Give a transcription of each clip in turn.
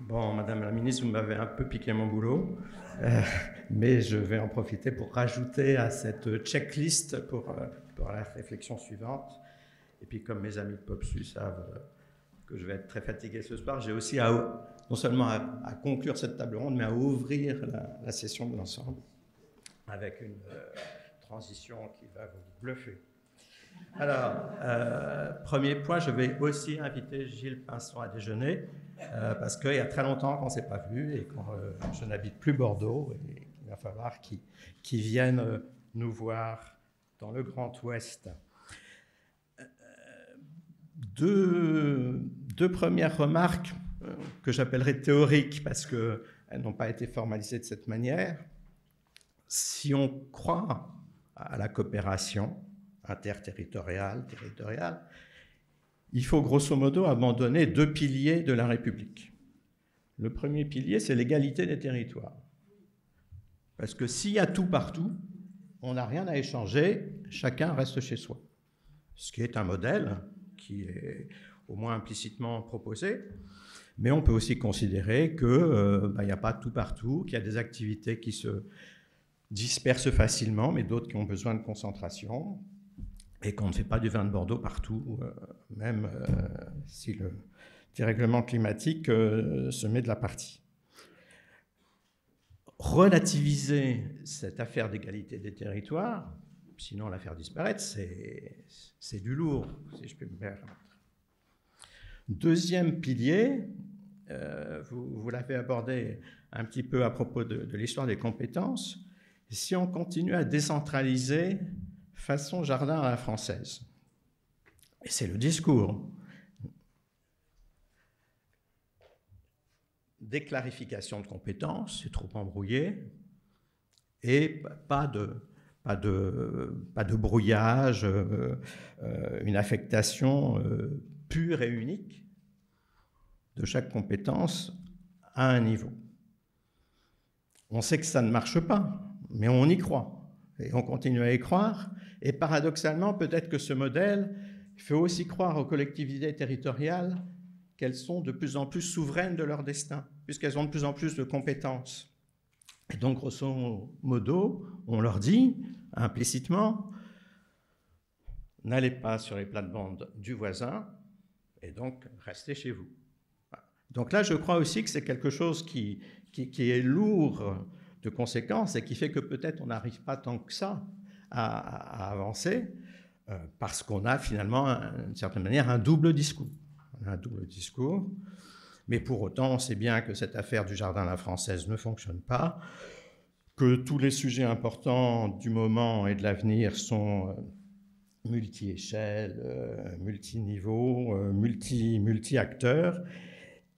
Bon, Madame la Ministre, vous m'avez un peu piqué mon boulot, euh, mais je vais en profiter pour rajouter à cette checklist pour la réflexion suivante. Et puis, comme mes amis de PopSu savent que je vais être très fatigué ce soir, j'ai aussi non seulement à conclure cette table ronde, mais à ouvrir la session de l'ensemble avec une transition qui va vous bluffer. Alors, premier point, je vais aussi inviter Gilles Pinson à déjeuner, parce qu'il y a très longtemps qu'on ne s'est pas vu et que je n'habite plus Bordeaux, et il va falloir qu'il vienne nous voir dans le Grand Ouest. Deux premières remarques que j'appellerais théoriques, parce qu'elles n'ont pas été formalisées de cette manière. Si on croit à la coopération interterritoriale, territoriale, il faut grosso modo abandonner deux piliers de la République. Le premier pilier, c'est l'égalité des territoires. Parce que s'il y a tout partout, on n'a rien à échanger, chacun reste chez soi. Ce qui est un modèle qui est au moins implicitement proposé, mais on peut aussi considérer qu'il n'y a pas tout partout, qu'il y a des activités qui se dispersent facilement, mais d'autres qui ont besoin de concentration, et qu'on ne fait pas du vin de Bordeaux partout, même si le dérèglement climatique se met de la partie. Relativiser cette affaire d'égalité des territoires, sinon la faire disparaître, c'est du lourd, si je peux me permettre. Deuxième pilier, vous l'avez abordé un petit peu à propos de l'histoire des compétences, si on continue à décentraliser façon jardin à la française. Et c'est le discours. Des clarifications de compétences, c'est trop embrouillé, et pas de brouillage, une affectation pure et unique de chaque compétence à un niveau. On sait que ça ne marche pas, mais on y croit, et on continue à y croire. Et paradoxalement, peut-être que ce modèle fait aussi croire aux collectivités territoriales qu'elles sont de plus en plus souveraines de leur destin, puisqu'elles ont de plus en plus de compétences. Et donc, grosso modo, on leur dit, implicitement, n'allez pas sur les plates-bandes du voisin, et donc restez chez vous. Donc là, je crois aussi que c'est quelque chose qui est lourd de conséquences et qui fait que peut-être on n'arrive pas tant que ça à avancer, parce qu'on a finalement, d'une certaine manière, un double discours. On a un double discours, mais pour autant, on sait bien que cette affaire du jardin à la française ne fonctionne pas, que tous les sujets importants du moment et de l'avenir sont multi-échelles, multi-niveaux, multi-acteurs,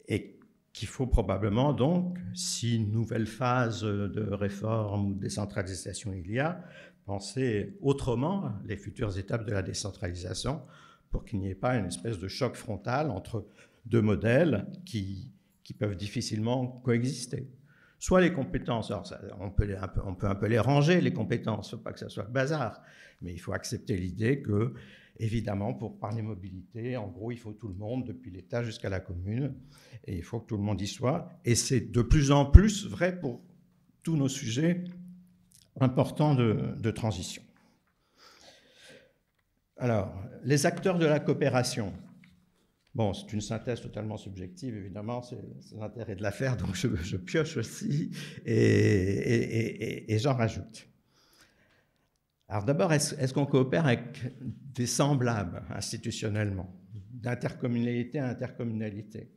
et qu'il faut probablement donc, si une nouvelle phase de réforme ou de décentralisation il y a, penser autrement les futures étapes de la décentralisation pour qu'il n'y ait pas une espèce de choc frontal entre deux modèles qui peuvent difficilement coexister. Soit les compétences, alors on peut un peu les ranger, les compétences, il ne faut pas que ça soit le bazar, mais il faut accepter l'idée que, évidemment, pour parler mobilité, en gros, il faut tout le monde, depuis l'État jusqu'à la commune, et il faut que tout le monde y soit. Et c'est de plus en plus vrai pour tous nos sujets importants de transition. Alors, les acteurs de la coopération. Bon, c'est une synthèse totalement subjective, évidemment, c'est l'intérêt de l'affaire, donc je pioche aussi et j'en rajoute. Alors d'abord, est-ce qu'on coopère avec des semblables institutionnellement, d'intercommunalité à intercommunalité?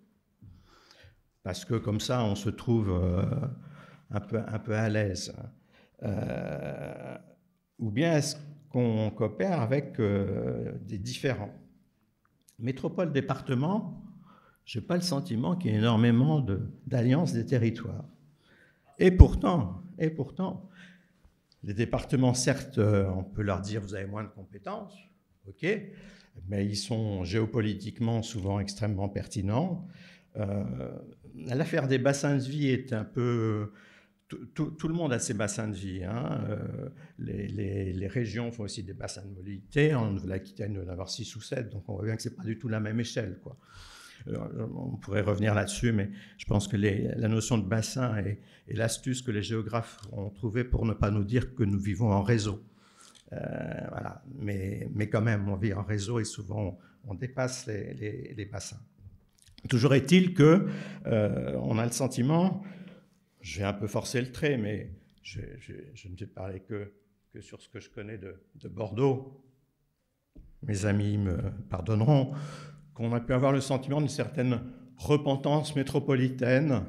Parce que comme ça, on se trouve un peu à l'aise. Ou bien est-ce qu'on coopère avec des différents? Métropole-département, je n'ai pas le sentiment qu'il y ait énormément d'alliances des territoires. Et pourtant, les départements, certes, on peut leur dire vous avez moins de compétences, ok, mais ils sont géopolitiquement souvent extrêmement pertinents. L'affaire des bassins de vie est un peu... Tout le monde a ses bassins de vie. Hein. Les régions font aussi des bassins de mobilité. En Nouvelle-Aquitaine, il doit y en avoir 6 ou 7, donc on voit bien que ce n'est pas du tout la même échelle, quoi. On pourrait revenir là-dessus, mais je pense que la notion de bassin est l'astuce que les géographes ont trouvée pour ne pas nous dire que nous vivons en réseau. Voilà. Mais quand même, on vit en réseau et souvent on dépasse les bassins. Toujours est-il que on a le sentiment, je vais un peu forcer le trait, mais je ne vais parler que sur ce que je connais de Bordeaux. Mes amis me pardonneront, qu'on a pu avoir le sentiment d'une certaine repentance métropolitaine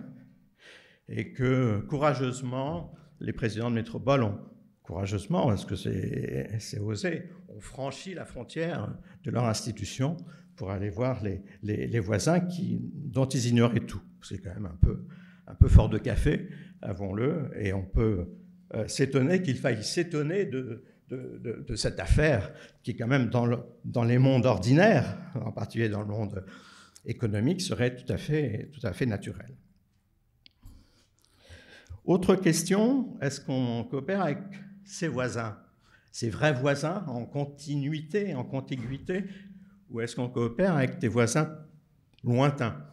et que courageusement, les présidents de métropole ont, courageusement, parce que c'est osé, ont franchi la frontière de leur institution pour aller voir les voisins dont ils ignoraient tout. C'est quand même un peu fort de café, avouons-le, et on peut s'étonner qu'il faille s'étonner de cette affaire qui, quand même, dans les mondes ordinaires, en particulier dans le monde économique, serait tout à fait naturelle. Autre question, est-ce qu'on coopère avec ses voisins, ses vrais voisins en continuité, en contiguïté, ou est-ce qu'on coopère avec des voisins lointains,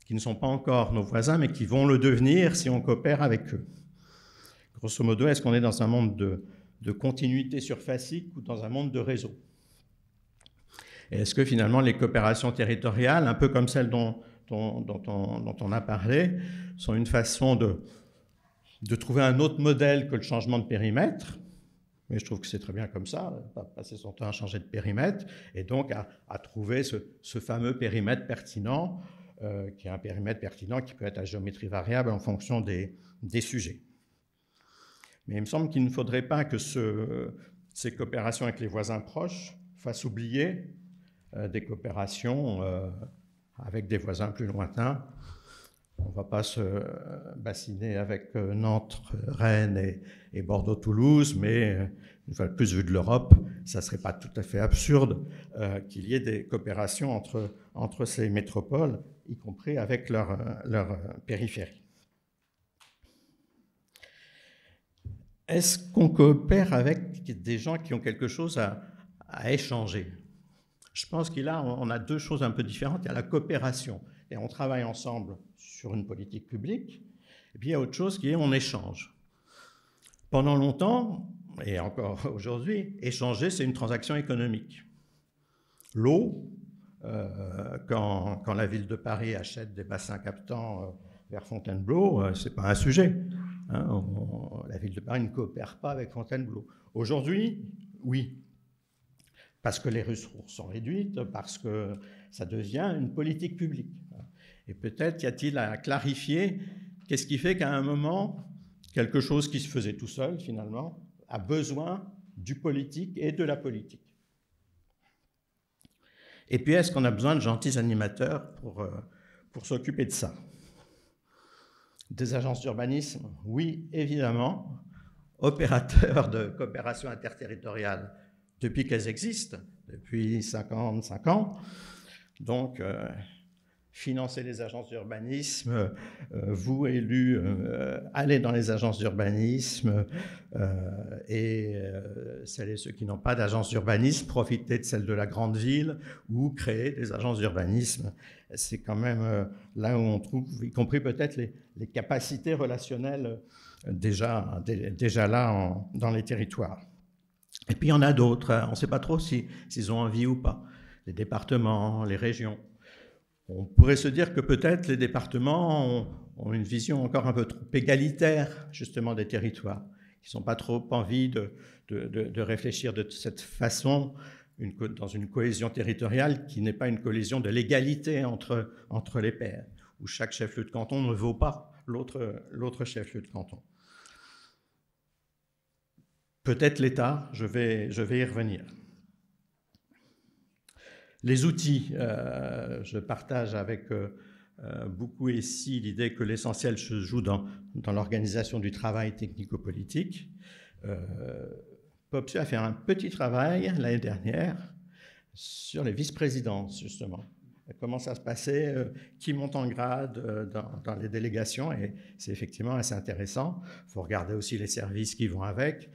qui ne sont pas encore nos voisins, mais qui vont le devenir si on coopère avec eux? Grosso modo, est-ce qu'on est dans un monde de continuité surfacique ou dans un monde de réseau? Et est-ce que finalement les coopérations territoriales, un peu comme celles dont on a parlé, sont une façon de trouver un autre modèle que le changement de périmètre? Mais je trouve que c'est très bien comme ça, pas passer son temps à changer de périmètre, et donc à trouver ce fameux périmètre pertinent, qui est un périmètre pertinent qui peut être à géométrie variable en fonction des sujets. Mais il me semble qu'il ne faudrait pas que ces coopérations avec les voisins proches fassent oublier des coopérations avec des voisins plus lointains. On ne va pas se bassiner avec Nantes, Rennes et Bordeaux-Toulouse, mais une fois de plus, vu de l'Europe, ça ne serait pas tout à fait absurde qu'il y ait des coopérations entre ces métropoles, y compris avec leur périphérie. Est-ce qu'on coopère avec des gens qui ont quelque chose à échanger? Je pense qu'on a deux choses un peu différentes. Il y a la coopération, et on travaille ensemble sur une politique publique, et puis il y a autre chose qui est on échange. Pendant longtemps, et encore aujourd'hui, échanger, c'est une transaction économique. L'eau, quand la ville de Paris achète des bassins captants vers Fontainebleau, ce n'est pas un sujet. Hein, la ville de Paris ne coopère pas avec Fontainebleau. Aujourd'hui, oui. Parce que les ressources sont réduites, parce que ça devient une politique publique. Et peut-être y a-t-il à clarifier qu'est-ce qui fait qu'à un moment, quelque chose qui se faisait tout seul, finalement, a besoin du politique et de la politique. Et puis, est-ce qu'on a besoin de gentils animateurs pour s'occuper de ça? Des agences d'urbanisme, oui, évidemment. Opérateurs de coopération interterritoriale, depuis qu'elles existent, depuis 55 ans. Donc, financer les agences d'urbanisme, vous, élus, allez dans les agences d'urbanisme, et celles et ceux qui n'ont pas d'agence d'urbanisme, profitez de celle de la grande ville ou créez des agences d'urbanisme. C'est quand même là où on trouve, y compris peut-être les capacités relationnelles déjà là dans les territoires. Et puis il y en a d'autres, on ne sait pas trop s'ils ont envie ou pas. Les départements, les régions. On pourrait se dire que peut-être les départements ont une vision encore un peu trop égalitaire, justement, des territoires, qui n'ont pas trop envie de réfléchir de cette façon dans une cohésion territoriale qui n'est pas une cohésion de l'égalité entre les pairs, où chaque chef-lieu de canton ne vaut pas l'autre chef-lieu de canton. Peut-être l'État, je vais y revenir. Les outils, je partage avec beaucoup ici l'idée que l'essentiel se joue dans l'organisation du travail technico-politique. POPSU a fait un petit travail l'année dernière sur les vice-présidences, justement. Comment ça se passait, qui monte en grade dans les délégations, et c'est effectivement assez intéressant. Il faut regarder aussi les services qui vont avec.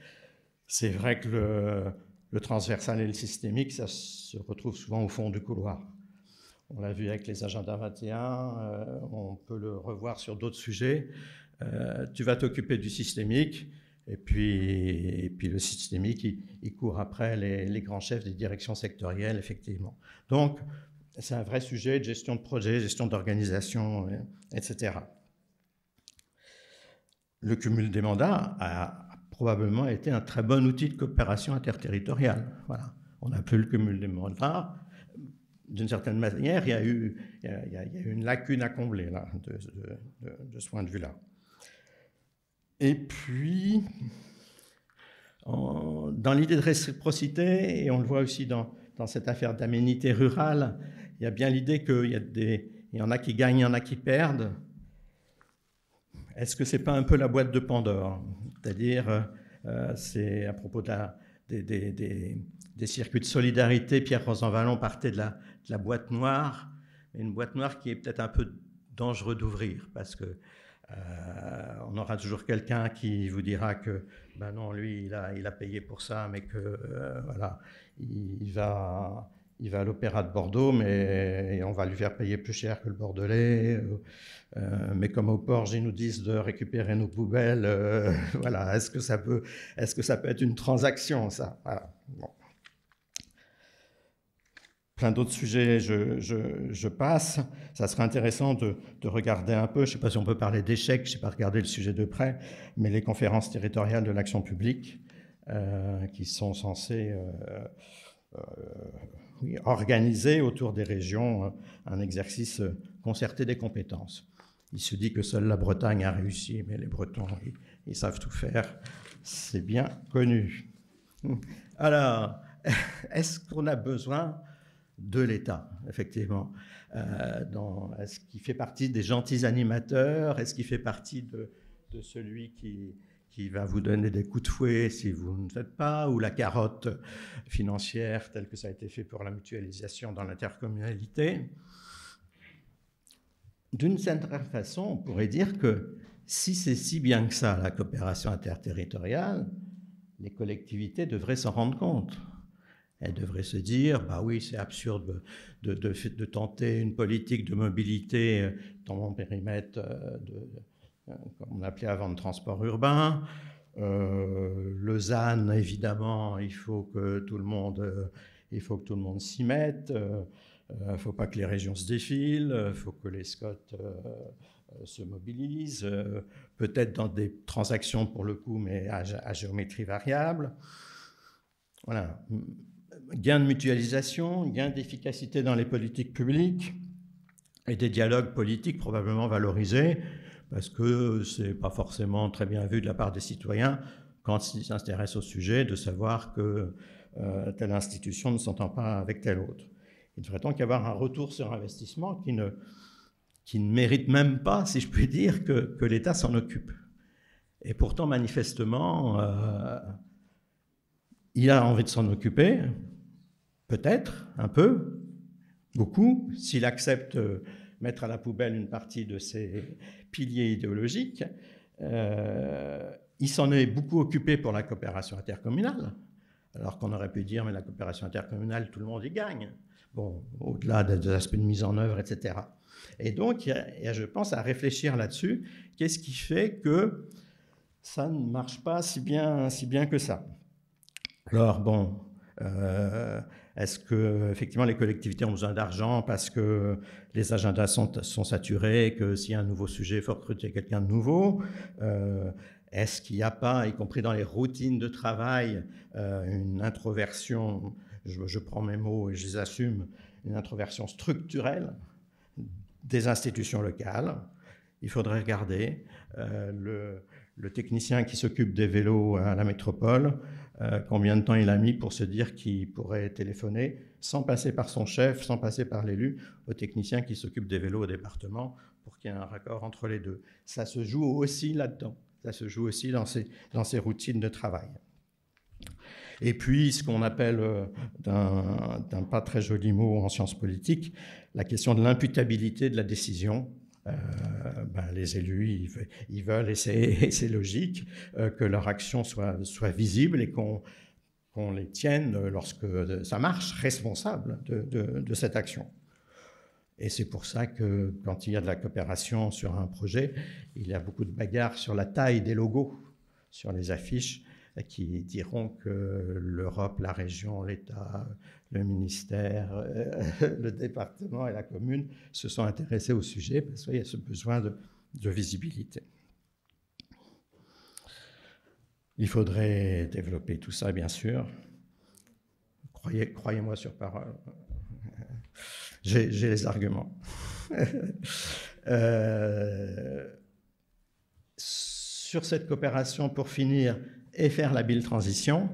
C'est vrai que le transversal et le systémique, ça se retrouve souvent au fond du couloir. On l'a vu avec les agendas 21, on peut le revoir sur d'autres sujets. Tu vas t'occuper du systémique, et puis le systémique, il court après les grands chefs des directions sectorielles, effectivement. Donc, c'est un vrai sujet de gestion de projet, gestion d'organisation, etc. Le cumul des mandats a probablement été un très bon outil de coopération interterritoriale. Voilà. On n'a plus le cumul des mandats. D'une certaine manière, il y a eu une lacune à combler là, de ce point de vue-là. Et puis, dans l'idée de réciprocité, et on le voit aussi dans cette affaire d'aménité rurale, il y a bien l'idée qu'il y en a qui gagnent, il y en a qui perdent. Est-ce que ce n'est pas un peu la boîte de Pandore? C'est-à-dire, c'est à propos des circuits de solidarité, Pierre Rosanvallon partait de la boîte noire, une boîte noire qui est peut-être un peu dangereux d'ouvrir, parce que on aura toujours quelqu'un qui vous dira que ben non, lui, il a payé pour ça, mais que voilà, il va à l'Opéra de Bordeaux, mais on va lui faire payer plus cher que le Bordelais. Mais comme au Porge, ils nous disent de récupérer nos poubelles, voilà, est-ce que ça peut être une transaction, ça? Voilà. Bon. Plein d'autres sujets, je passe. Ça serait intéressant de regarder un peu, je ne sais pas si on peut parler d'échecs, je n'ai pas regardé le sujet de près, mais les conférences territoriales de l'action publique qui sont censées organiser autour des régions un exercice concerté des compétences. Il se dit que seule la Bretagne a réussi, mais les Bretons, ils savent tout faire, c'est bien connu. Alors, est-ce qu'on a besoin de l'État, effectivement? Est-ce qu'il fait partie des gentils animateurs? Est-ce qu'il fait partie de celui qui va vous donner des coups de fouet si vous ne faites pas, ou la carotte financière telle que ça a été fait pour la mutualisation dans l'intercommunalité? D'une certaine façon, on pourrait dire que si c'est si bien que ça, la coopération interterritoriale, les collectivités devraient s'en rendre compte. Elles devraient se dire, bah oui, c'est absurde de tenter une politique de mobilité dans mon périmètre, comme on appelait avant, de transport urbain. Le ZAN, évidemment, il faut que tout le monde s'y mette. Il ne faut pas que les régions se défilent, il faut que les SCOT se mobilisent, peut-être dans des transactions pour le coup, mais à géométrie variable. Voilà. Gain de mutualisation, gain d'efficacité dans les politiques publiques et des dialogues politiques probablement valorisés, parce que ce n'est pas forcément très bien vu de la part des citoyens quand ils s'intéressent au sujet de savoir que telle institution ne s'entend pas avec telle autre. Il devrait donc y avoir un retour sur investissement qui ne mérite même pas, si je puis dire, que l'État s'en occupe. Et pourtant, manifestement, il a envie de s'en occuper, peut-être, un peu, beaucoup, s'il accepte mettre à la poubelle une partie de ses piliers idéologiques. Il s'en est beaucoup occupé pour la coopération intercommunale, alors qu'on aurait pu dire, mais la coopération intercommunale, tout le monde y gagne. Bon, au-delà des aspects de mise en œuvre, etc. Et donc, il y a, je pense, à réfléchir là-dessus. Qu'est-ce qui fait que ça ne marche pas si bien que ça? Alors, bon, est-ce que effectivement les collectivités ont besoin d'argent parce que les agendas sont saturés, que s'il y a un nouveau sujet, il faut recruter quelqu'un de nouveau? Est-ce qu'il n'y a pas, y compris dans les routines de travail, une introversion, je prends mes mots et je les assume, une introversion structurelle des institutions locales? Il faudrait regarder. Le technicien qui s'occupe des vélos à la métropole, combien de temps il a mis pour se dire qu'il pourrait téléphoner sans passer par son chef, sans passer par l'élu, au technicien qui s'occupe des vélos au département pour qu'il y ait un raccord entre les deux. Ça se joue aussi là-dedans. Ça se joue aussi dans ces routines de travail. Et puis, ce qu'on appelle, d'un pas très joli mot en sciences politiques, la question de l'imputabilité de la décision. Les élus, ils veulent, et c'est logique, que leur action soit visible et qu'on les tienne, lorsque ça marche, responsables de cette action. Et c'est pour ça que quand il y a de la coopération sur un projet, il y a beaucoup de bagarres sur la taille des logos, sur les affiches, qui diront que l'Europe, la région, l'État, le ministère, le département et la commune se sont intéressés au sujet parce qu'il y a ce besoin de visibilité. Il faudrait développer tout ça, bien sûr. Croyez-moi sur parole. J'ai les arguments. Sur cette coopération, pour finir, et faire la bille transition,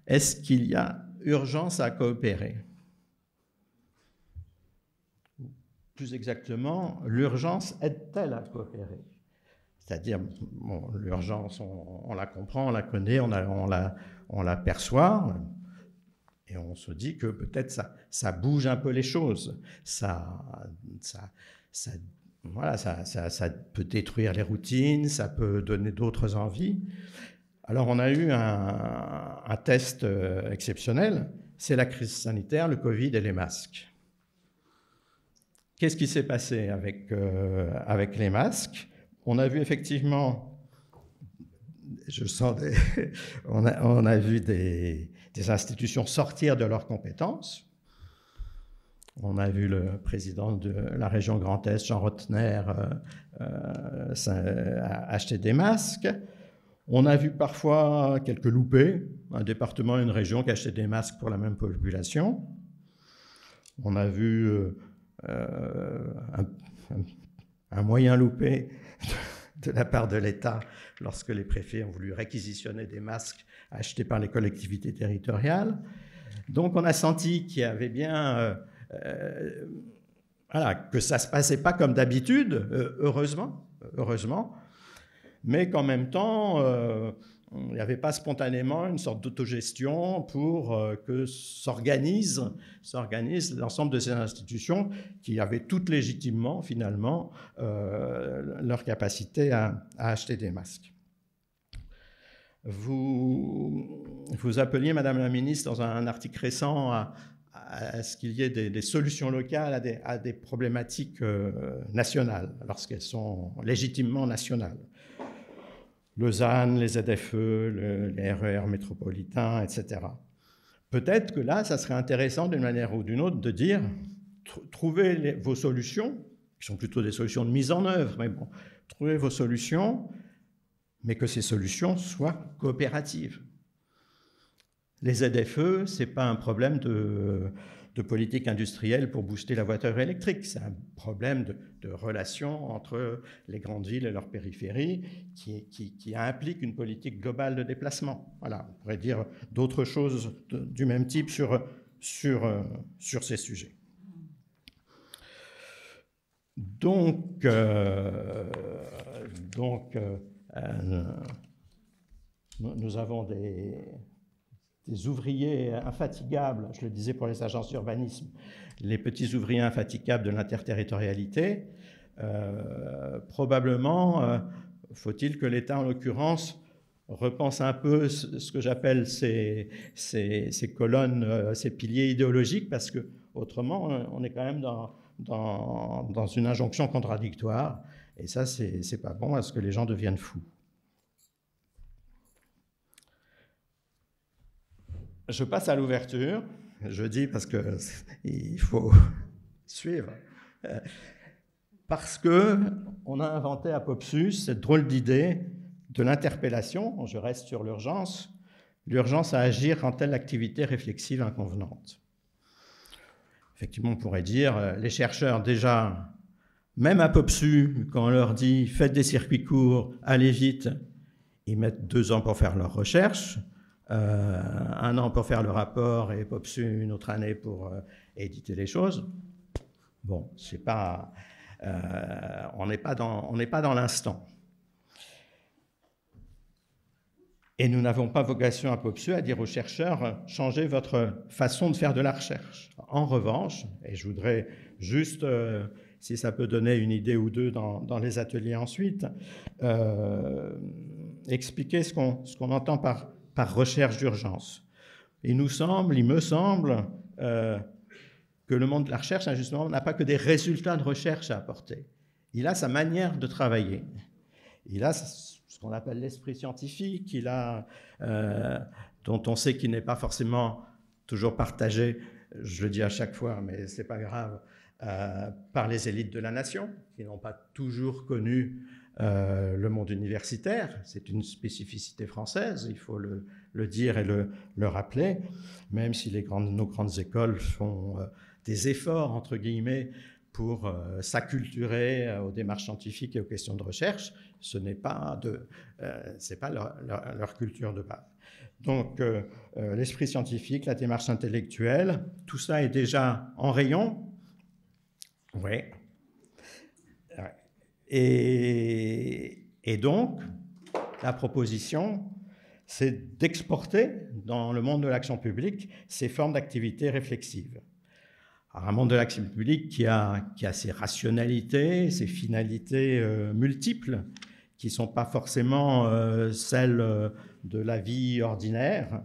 est-ce qu'il y a urgence à coopérer? Plus exactement, l'urgence aide-t-elle à coopérer? C'est-à-dire, bon, l'urgence, on la comprend, on la connaît, on la perçoit, et on se dit que peut-être ça bouge un peu les choses. Voilà, ça peut détruire les routines, ça peut donner d'autres envies. Alors, on a eu un test exceptionnel, c'est la crise sanitaire, le Covid et les masques. Qu'est-ce qui s'est passé avec les masques? On a vu effectivement, on a vu des institutions sortir de leurs compétences. On a vu le président de la région Grand Est, Jean Rottner, acheter des masques. On a vu parfois quelques loupés, un département et une région qui achetaient des masques pour la même population. On a vu un moyen loupé de la part de l'État lorsque les préfets ont voulu réquisitionner des masques achetés par les collectivités territoriales. Donc on a senti qu'il y avait bien... voilà, que ça ne se passait pas comme d'habitude, heureusement, mais qu'en même temps, il n'y avait pas spontanément une sorte d'autogestion pour que s'organise l'ensemble de ces institutions qui avaient toutes légitimement, finalement, leur capacité à acheter des masques. Vous appeliez, Madame la Ministre, dans un article récent à ce qu'il y ait des solutions locales à des problématiques nationales, lorsqu'elles sont légitimement nationales. Le ZAN, les ZFE, les RER métropolitains, etc. Peut-être que là, ça serait intéressant d'une manière ou d'une autre de dire, trouvez vos solutions, qui sont plutôt des solutions de mise en œuvre, mais bon, trouvez vos solutions, mais que ces solutions soient coopératives. Les ZFE, ce n'est pas un problème de politique industrielle pour booster la voiture électrique, c'est un problème de relation entre les grandes villes et leurs périphéries qui implique une politique globale de déplacement. Voilà, on pourrait dire d'autres choses du même type sur ces sujets. Donc nous avons des ouvriers infatigables, je le disais pour les agences d'urbanisme, les petits ouvriers infatigables de l'interterritorialité. Probablement, faut-il que l'État, en l'occurrence, repense un peu ce que j'appelle ces colonnes, ces piliers idéologiques, parce que autrement, on est quand même dans une injonction contradictoire, et ça, c'est pas bon, parce que les gens deviennent fous. Je passe à l'ouverture, je dis parce qu'il faut suivre, parce qu'on a inventé à Popsus cette drôle d'idée de l'interpellation, je reste sur l'urgence à agir quand telle activité réflexive inconvenante. Effectivement, on pourrait dire, les chercheurs déjà, même à Popsu, quand on leur dit « faites des circuits courts, allez vite », ils mettent 2 ans pour faire leur recherche, 1 an pour faire le rapport et Popsu une autre année pour éditer les choses. Bon, c'est pas, on n'est pas dans l'instant. Et nous n'avons pas vocation à Popsu à dire aux chercheurs changez votre façon de faire de la recherche. En revanche, et je voudrais juste, si ça peut donner une idée ou deux dans les ateliers ensuite, expliquer ce qu'on entend par recherche d'urgence. Il me semble que que le monde de la recherche, justement, n'a pas que des résultats de recherche à apporter. Il a sa manière de travailler. Il a ce qu'on appelle l'esprit scientifique, dont on sait qu'il n'est pas forcément toujours partagé, je le dis à chaque fois, mais ce n'est pas grave, par les élites de la nation, qui n'ont pas toujours connu le monde universitaire. C'est une spécificité française, il faut le dire et le rappeler, même si nos grandes écoles font des efforts, entre guillemets, pour s'acculturer aux démarches scientifiques et aux questions de recherche, ce n'est pas, leur culture de base. Donc, l'esprit scientifique, la démarche intellectuelle, tout ça est déjà en rayon. Oui. Et donc, la proposition, c'est d'exporter dans le monde de l'action publique ces formes d'activité réflexive. Alors, un monde de l'action publique qui a ses rationalités, ses finalités multiples, qui ne sont pas forcément celles de la vie ordinaire.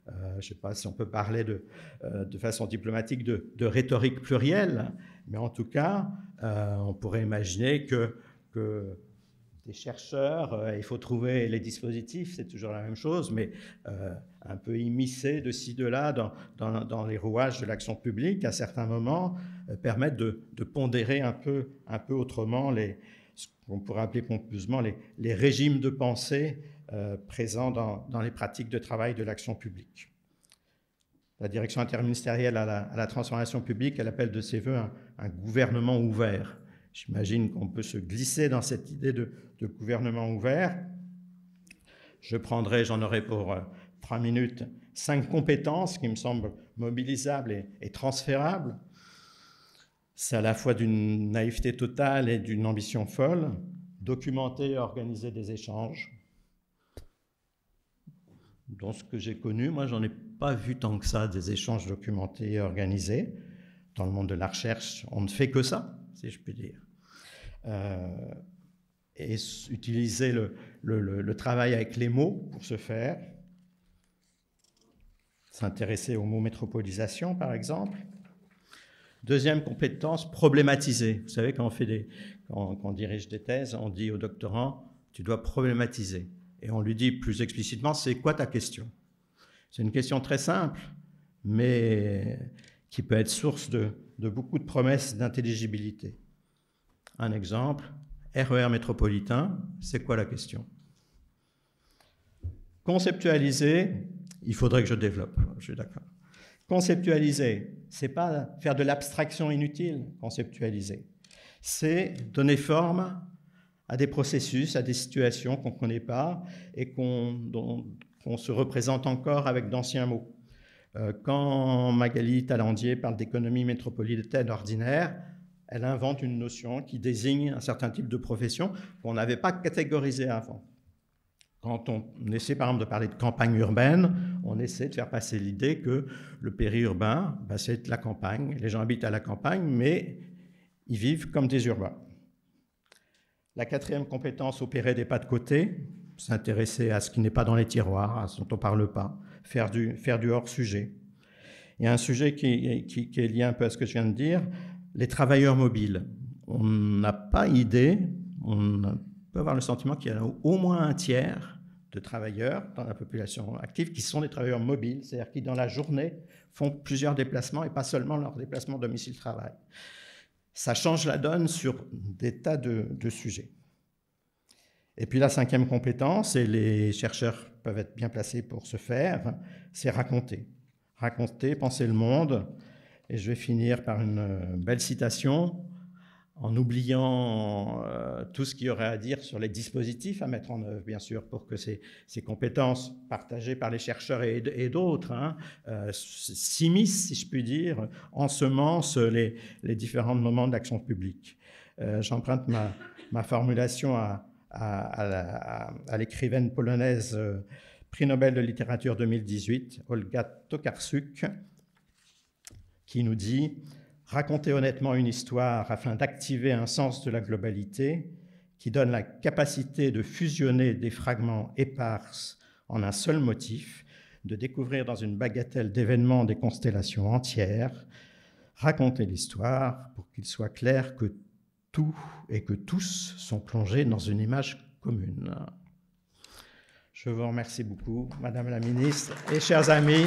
Je ne sais pas si on peut parler de façon diplomatique de rhétorique plurielle, mais en tout cas, on pourrait imaginer que des chercheurs, il faut trouver les dispositifs, c'est toujours la même chose, mais un peu immiscés de ci, de là dans les rouages de l'action publique, à certains moments, permettent de pondérer un peu autrement ce qu'on pourrait appeler pompeusement les régimes de pensée présents dans les pratiques de travail de l'action publique. La direction interministérielle à la transformation publique, elle appelle de ses voeux un gouvernement ouvert. J'imagine qu'on peut se glisser dans cette idée de gouvernement ouvert. J'en aurai pour 3 minutes 5 compétences qui me semblent mobilisables et transférables. C'est à la fois d'une naïveté totale et d'une ambition folle. Documenter et organiser des échanges. Dans ce que j'ai connu, moi, j'en ai pas vu tant que ça, des échanges documentés et organisés. Dans le monde de la recherche, on ne fait que ça, si je puis dire. Et utiliser le travail avec les mots pour ce faire. S'intéresser aux mots métropolisation, par exemple. Deuxième compétence, problématiser. Vous savez, quand on dirige des thèses, on dit au doctorant, tu dois problématiser. Et on lui dit plus explicitement, c'est quoi ta question? C'est une question très simple, mais qui peut être source de beaucoup de promesses d'intelligibilité. Un exemple, RER métropolitain, c'est quoi la question? Conceptualiser, il faudrait que je développe, je suis d'accord. Conceptualiser, c'est pas faire de l'abstraction inutile, conceptualiser. C'est donner forme à des processus, à des situations qu'on ne connaît pas et qu'on se représente encore avec d'anciens mots. Quand Magali Talandier parle d'économie métropolitaine ordinaire, elle invente une notion qui désigne un certain type de profession qu'on n'avait pas catégorisé avant. Quand on essaie par exemple de parler de campagne urbaine, on essaie de faire passer l'idée que le périurbain, c'est la campagne, les gens habitent à la campagne, mais ils vivent comme des urbains. La quatrième compétence, opérer des pas de côté, s'intéresser à ce qui n'est pas dans les tiroirs, à ce dont on ne parle pas, faire du hors-sujet. Il y a un sujet qui est lié un peu à ce que je viens de dire, les travailleurs mobiles. On n'a pas idée, on peut avoir le sentiment qu'il y a au moins un tiers de travailleurs dans la population active qui sont des travailleurs mobiles, c'est-à-dire qui dans la journée font plusieurs déplacements et pas seulement leur déplacement domicile-travail. Ça change la donne sur des tas de sujets. Et puis la cinquième compétence, et les chercheurs peuvent être bien placés pour ce faire, c'est raconter. Raconter, penser le monde. Et je vais finir par une belle citation, en oubliant tout ce qu'il y aurait à dire sur les dispositifs à mettre en œuvre, bien sûr, pour que ces compétences partagées par les chercheurs et d'autres s'immiscent, si je puis dire, ensemencent les différents moments de l'action publique. J'emprunte ma formulation à l'écrivaine polonaise prix Nobel de littérature 2018, Olga Tokarczuk, qui nous dit « Raconter honnêtement une histoire afin d'activer un sens de la globalité qui donne la capacité de fusionner des fragments épars en un seul motif, de découvrir dans une bagatelle d'événements des constellations entières, raconter l'histoire pour qu'il soit clair que tout et que tous sont plongés dans une image commune. Je vous remercie beaucoup, Madame la Ministre et chers amis.